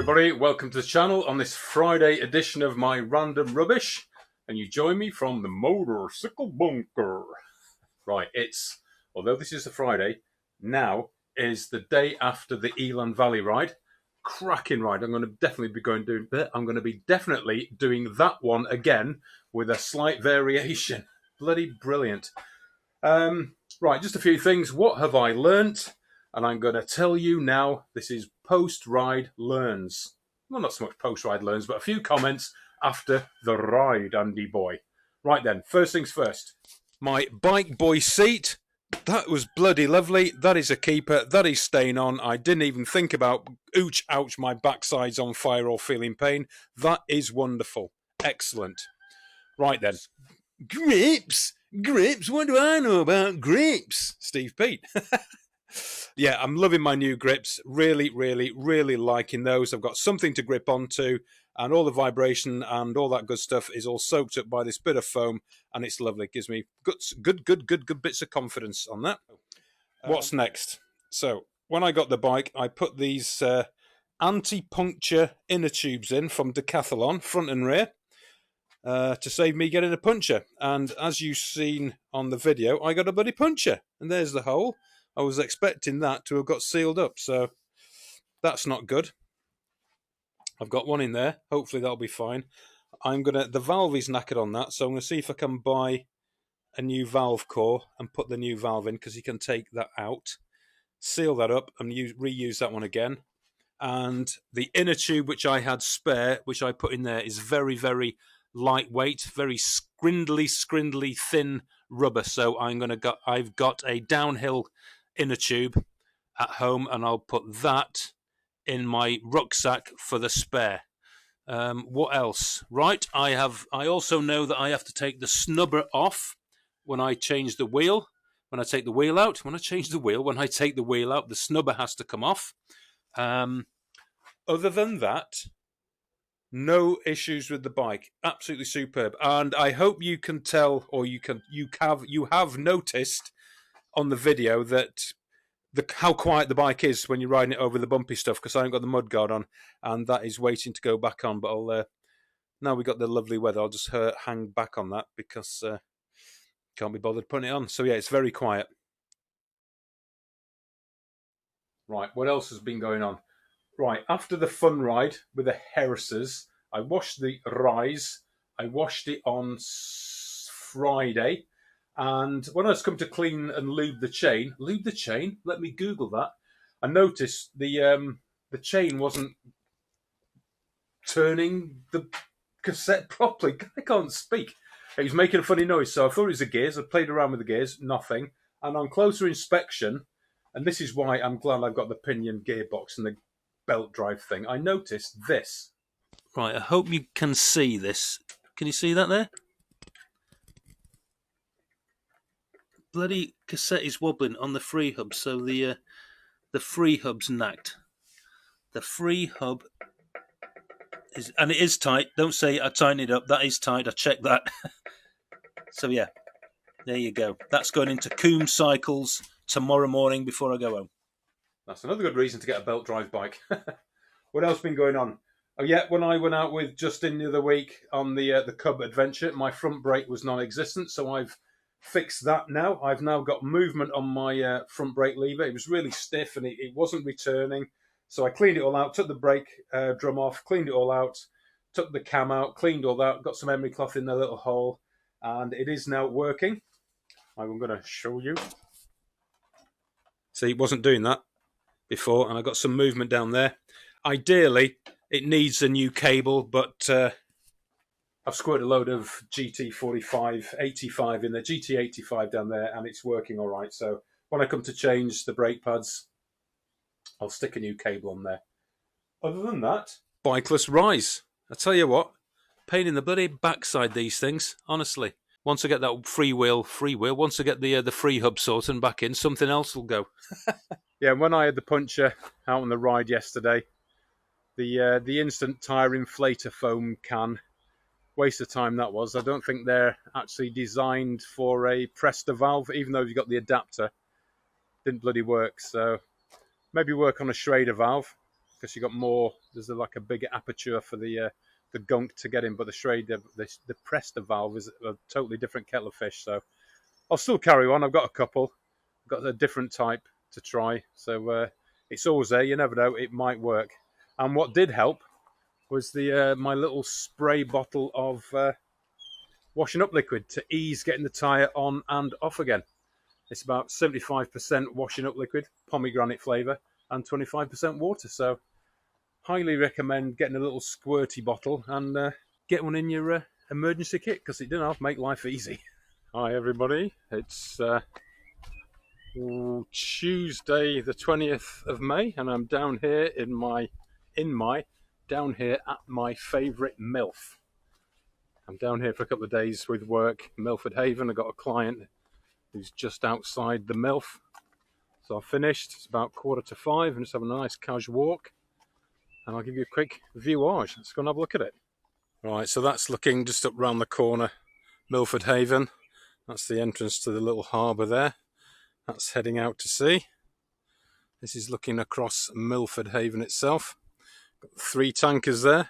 everybody, welcome to the channel on this Friday edition of my random rubbish, and you join me from the motorcycle bunker. Right, although this is a Friday, now is the day after the Elan Valley ride. Cracking ride. I'm going to definitely be doing that one again with a slight variation. Bloody brilliant. Right, just a few things. What have I learnt? And I'm going to tell you now, this is post-ride learns. Well, not so much post-ride learns, but a few comments after the ride, Andy boy. Right then, first things first. My bike boy seat, that was bloody lovely. That is a keeper. That is staying on. I didn't even think about, ouch, my backside's on fire or feeling pain. That is wonderful. Excellent. Right then. Grips, what do I know about grips? Steve Pete. Yeah, I'm loving my new grips. Really liking those. I've got something to grip onto, and all the vibration and all that good stuff is all soaked up by this bit of foam, and it's lovely. It gives me good bits of confidence on that. What's next? So, when I got the bike, I put these anti-puncture inner tubes in from Decathlon, front and rear, to save me getting a puncture. And as you've seen on the video, I got a bloody puncture, and there's the hole. I was expecting that to have got sealed up, so that's not good. I've got one in there. Hopefully that'll be fine. The valve is knackered on that, so I'm going to see if I can buy a new valve core and put the new valve in, because you can take that out, seal that up, and reuse that one again. And the inner tube, which I had spare, which I put in there, is very lightweight, very scrindly, thin rubber. So I've got a downhill inner tube at home, and I'll put that in my rucksack for the spare. What else? Right, I also know that I have to take the snubber off when I change the wheel. When I take the wheel out, the snubber has to come off. Other than that, no issues with the bike. Absolutely superb. And I hope you can tell, or you have noticed on the video that how quiet the bike is when you're riding it over the bumpy stuff, because I haven't got the mud guard on, and that is waiting to go back on. But now we got the lovely weather, I'll just hang back on that, because can't be bothered putting it on. So yeah, it's very quiet. Right, what else has been going on? Right, after the fun ride with the Harrises, I washed the Rise. I washed it on Friday. And when I was come to clean and lube the chain, let me Google that. I noticed the chain wasn't turning the cassette properly. I can't speak. It was making a funny noise, so I thought it was the gears. I played around with the gears, nothing. And on closer inspection, and this is why I'm glad I've got the Pinion gearbox and the belt drive thing, I noticed this. Right, I hope you can see this. Can you see that there? Bloody cassette is wobbling on the free hub, so the free hub's knacked. The free hub is, and it is tight. Don't say I tightened it up. That is tight. I checked that. So yeah, there you go. That's going into Coombs Cycles tomorrow morning before I go home. That's another good reason to get a belt drive bike. What else been going on? Oh yeah, when I went out with Justin the other week on the Cub adventure, my front brake was non-existent, so I've fixed that now. I've now got movement on my front brake lever. It was really stiff and it wasn't returning. So I cleaned it all out, took the brake drum off, cleaned it all out, took the cam out, cleaned all that, got some emery cloth in the little hole, and it is now working. I'm going to show you. See, it wasn't doing that before, and I got some movement down there. Ideally, it needs a new cable, but I've squirted a load of GT45, 85 in there, GT85 down there, and it's working all right. So when I come to change the brake pads, I'll stick a new cable on there. Other than that, bikeless Rise. I tell you what, pain in the bloody backside, these things, honestly. Once I get that free wheel, once I get the free hub sorted and back in, something else will go. Yeah, when I had the puncture out on the ride yesterday, the instant tyre inflator foam can, waste of time that was. I don't think they're actually designed for a Presta valve, even though you've got the adapter. Didn't bloody work, so maybe work on a Schrader valve. because you got more. There's like a bigger aperture for the gunk to get in, but the Schrader, the Presta valve is a totally different kettle of fish. So I'll still carry on. I've got a couple. I've got a different type to try. So it's always there. You never know. It might work. And what did help was the my little spray bottle of washing up liquid to ease getting the tyre on and off again. It's about 75% washing up liquid, pomegranate flavour, and 25% water. So highly recommend getting a little squirty bottle and get one in your emergency kit, because it does make life easy. Hi everybody, it's Tuesday the 20th of May, and I'm down here down here at my favourite MILF. I'm down here for a couple of days with work, Milford Haven. I got a client who's just outside the MILF. So I've finished. It's about 4:45 and just having a nice casual walk. And I'll give you a quick viewage. Let's go and have a look at it. Right, so that's looking just up round the corner, Milford Haven. That's the entrance to the little harbour there. That's heading out to sea. This is looking across Milford Haven itself. Got 3 tankers there,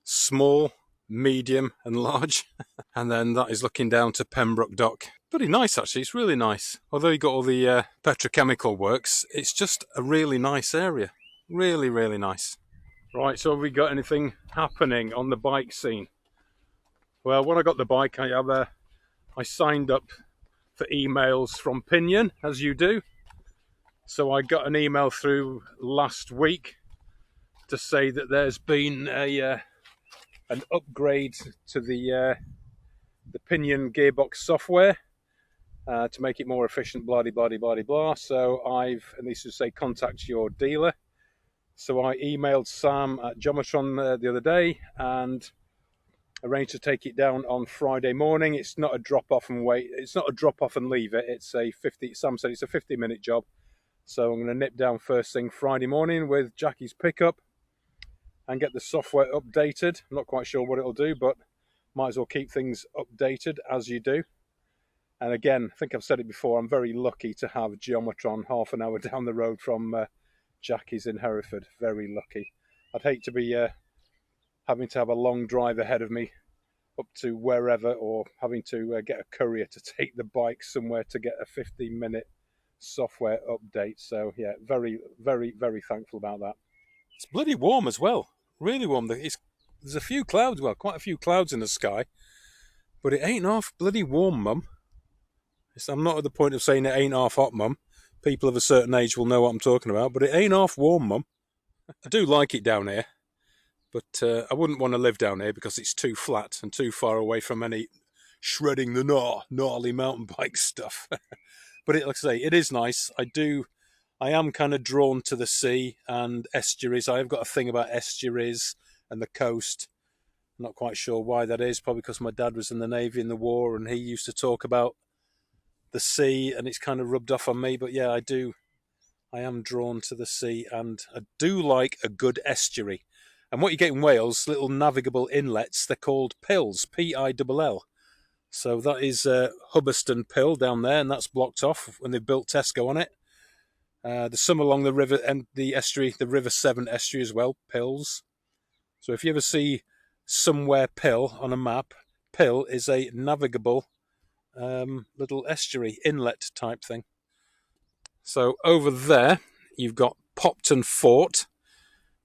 small, medium and large. And then that is looking down to Pembroke Dock. Pretty nice actually, it's really nice. Although you got all the petrochemical works, it's just a really nice area. Really, really nice. Right, so have we got anything happening on the bike scene? Well, when I got the bike, I signed up for emails from Pinion, as you do. So I got an email through last week to say that there's been an upgrade to the Pinion gearbox software to make it more efficient, blah, blah, blah, blah, blah. So and this is say contact your dealer. So I emailed Sam at Geometron the other day and arranged to take it down on Friday morning. It's not a drop off and wait. It's not a drop off and leave it. It's a 50. Sam said it's a 50-minute job. So I'm going to nip down first thing Friday morning with Jackie's pickup and get the software updated. I'm not quite sure what it'll do, but might as well keep things updated as you do. And again, I think I've said it before, I'm very lucky to have Geometron half an hour down the road from Jackie's in Hereford. Very lucky. I'd hate to be having to have a long drive ahead of me up to wherever, or having to get a courier to take the bike somewhere to get a 15-minute software update. So yeah, very, very, very thankful about that. It's bloody warm as well. Really warm. There's a few clouds, well, quite a few clouds in the sky, but it ain't half bloody warm, Mum. I'm not at the point of saying it ain't half hot, Mum. People of a certain age will know what I'm talking about, but it ain't half warm, Mum. I do like it down here, but I wouldn't want to live down here because it's too flat and too far away from any shredding the gnarly mountain bike stuff. But like I say, it is nice. I am kind of drawn to the sea and estuaries. I've got a thing about estuaries and the coast. I'm not quite sure why that is. Probably because my dad was in the Navy in the war and he used to talk about the sea, and it's kind of rubbed off on me. But yeah, I am drawn to the sea, and I do like a good estuary. And what you get in Wales, little navigable inlets, they're called pills, P-I-L-L. So that is Hubberston Pill down there, and that's blocked off when they built Tesco on it. There's some along the river and the estuary, the River Severn estuary as well, Pills. So if you ever see somewhere Pill on a map, Pill is a navigable little estuary inlet type thing. So over there you've got Popton Fort,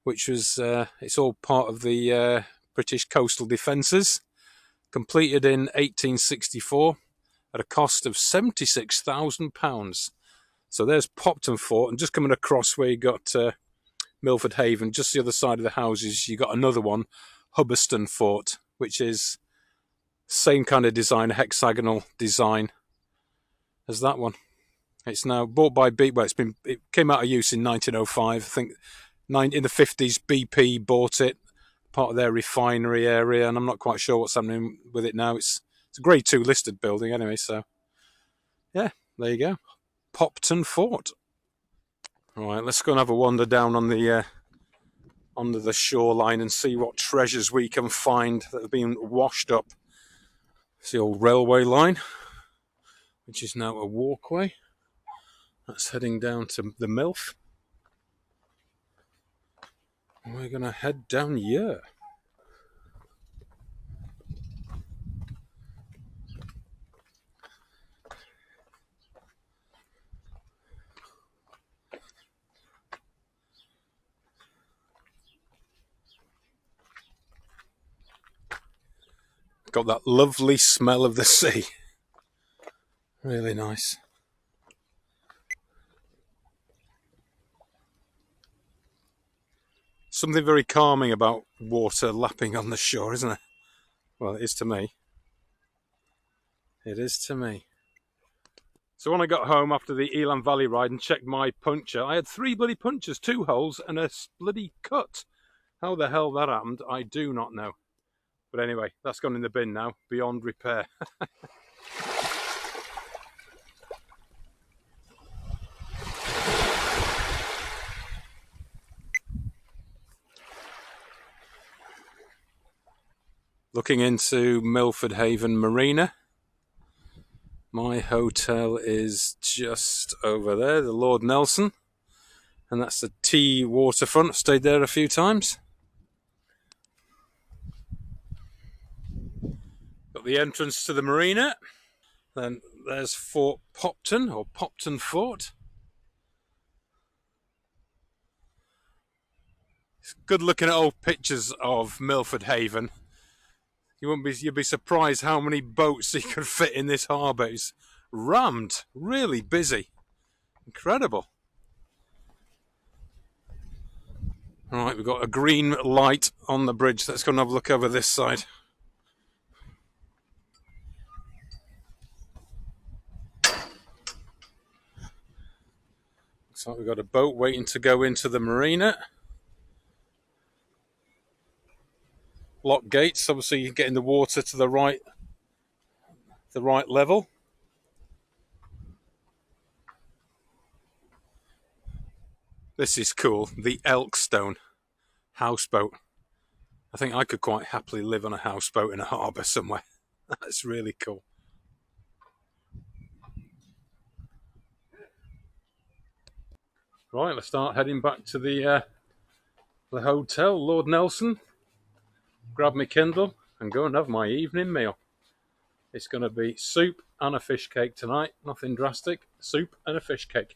which was it's all part of the British coastal defences, completed in 1864 at a cost of £76,000. So there's Popton Fort, and just coming across where you got Milford Haven, just the other side of the houses, you got another one, Hubberston Fort, which is same kind of design, hexagonal design as that one. It's now bought by BP. Well, it came out of use in 1905. I think in the 50s, BP bought it, part of their refinery area, and I'm not quite sure what's happening with it now. It's a Grade 2 listed building anyway. So yeah, there you go, Popton Fort. All right, let's go and have a wander down on the under the shoreline and see what treasures we can find that have been washed up. It's the old railway line, which is now a walkway. That's heading down to the MILF. we're going to head down here. Got that lovely smell of the sea. Really nice. Something very calming about water lapping on the shore, isn't it? Well, it is to me. It is to me. So when I got home after the Elan Valley ride and checked my puncture, I had 3 bloody punctures, 2 holes and a bloody cut. How the hell that happened, I do not know. But anyway, that's gone in the bin now, beyond repair. Looking into Milford Haven Marina. My hotel is just over there, the Lord Nelson. And that's the T waterfront. I've stayed there a few times. Got the entrance to the marina. Then there's Fort Popton, or Popton Fort. It's good looking at old pictures of Milford Haven. You'd be surprised how many boats you could fit in this harbour. It's rammed, really busy. Incredible. Alright, we've got a green light on the bridge. Let's go and have a look over this side. Looks like we've got a boat waiting to go into the marina. Lock gates, obviously you're getting the water to the right level. This is cool, the Elkstone houseboat. I think I could quite happily live on a houseboat in a harbour somewhere. That's really cool. Right, let's start heading back to the hotel, Lord Nelson. Grab my Kindle and go and have my evening meal. It's going to be soup and a fish cake tonight. Nothing drastic. Soup and a fish cake.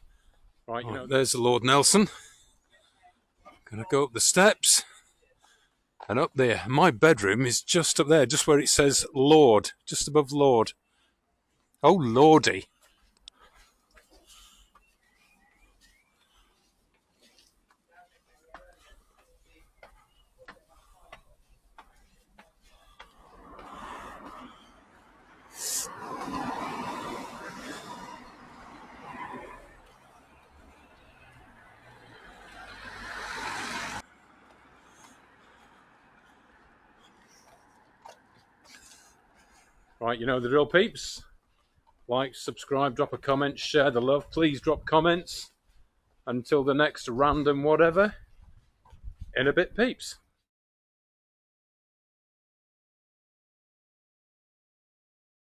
Right, you know. There's the Lord Nelson. Going to go up the steps. And up there, my bedroom is just up there, just where it says Lord, just above Lord. Oh, Lordy. Right, you know the drill, peeps. Like, subscribe, drop a comment, share the love. Please drop comments. Until the next random whatever. In a bit, peeps.